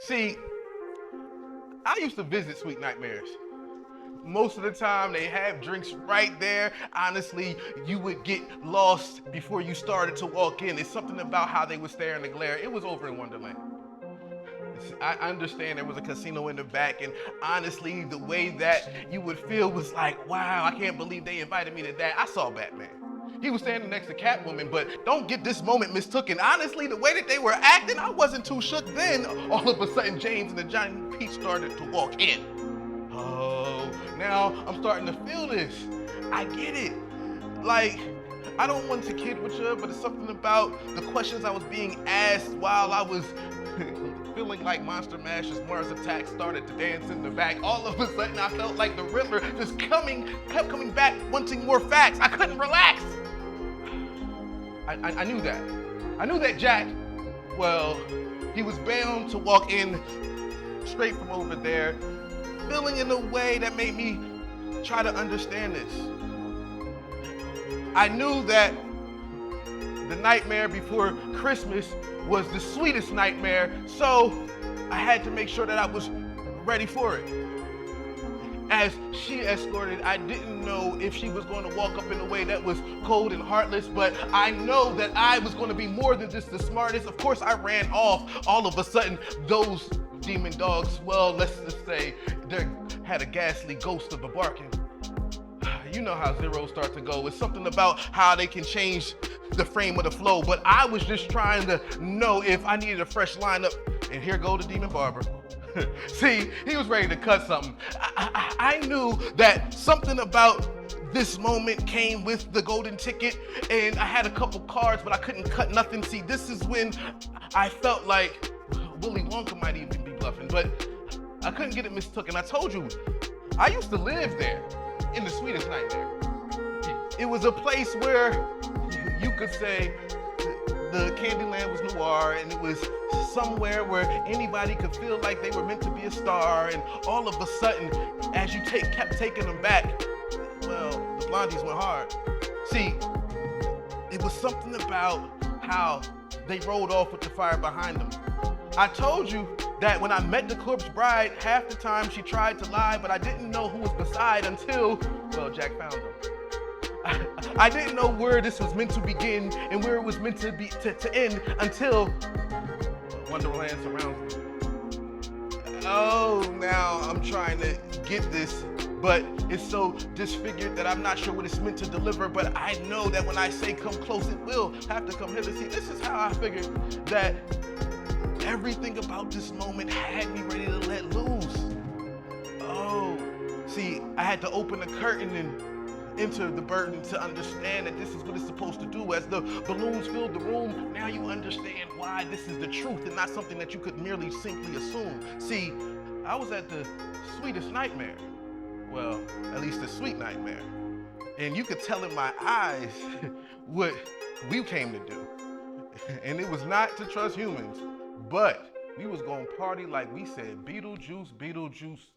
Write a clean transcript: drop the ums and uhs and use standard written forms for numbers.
See, I used to visit Sweet Nightmares. Most of the time, they have drinks right there. Honestly, you would get lost before you started to walk in. It's something about how they would stare in the glare. It was over in Wonderland. I understand there was a casino in the back, and honestly, the way that you would feel was like, wow, I can't believe they invited me to that. I saw Batman. He was standing next to Catwoman, but don't get this moment mistaken. Honestly, the way that they were acting, I wasn't too shook then. All of a sudden, James and the Johnny Peach started to walk in. Oh, now I'm starting to feel this. I get it. Like, I don't want to kid with you, but it's something about the questions I was being asked while I was feeling like Monster Mash's Mars Attack started to dance in the back. All of a sudden, I felt like the Riddler just kept coming back, wanting more facts. I couldn't relax. I knew that. I knew that Jack, well, he was bound to walk in straight from over there, feeling in a way that made me try to understand this. I knew that the nightmare before Christmas was the sweetest nightmare, so I had to make sure that I was ready for it. As she escorted, I didn't know if she was going to walk up in a way that was cold and heartless, but I know that I was going to be more than just the smartest. Of course, I ran off. All of a sudden, those demon dogs, well, let's just say, they had a ghastly ghost of a barking. You know how zeros start to go. It's something about how they can change the frame of the flow, but I was just trying to know if I needed a fresh lineup, and here go the demon barber. See, he was ready to cut something. I knew that something about this moment came with the golden ticket, and I had a couple cards, but I couldn't cut nothing. See, this is when I felt like Willy Wonka might even be bluffing, but I couldn't get it mistook. And I told you, I used to live there in the sweetest nightmare. It was a place where you could say the Candyland was noir, and it was somewhere where anybody could feel like they were meant to be a star, and all of a sudden, as you kept taking them back, well, the blondies went hard. See, it was something about how they rolled off with the fire behind them. I told you that when I met the corpse bride, half the time she tried to lie, but I didn't know who was beside until, well, Jack found them. I didn't know where this was meant to begin and where it was meant to be to end until Wonderland surrounds me. Oh, now I'm trying to get this, but it's so disfigured that I'm not sure what it's meant to deliver, but I know that when I say come close, it will have to come hither. See, this is how I figured that everything about this moment had me ready to let loose. Oh, see, I had to open the curtain and enter the Burton to understand that this is what it's supposed to do. As the balloons filled the room, now you understand why this is the truth and not something that you could merely simply assume. See, I was at the sweetest nightmare. Well, at least the sweet nightmare. And you could tell in my eyes what we came to do. And it was not to trust humans, but we was gonna party like we said, Beetlejuice, Beetlejuice,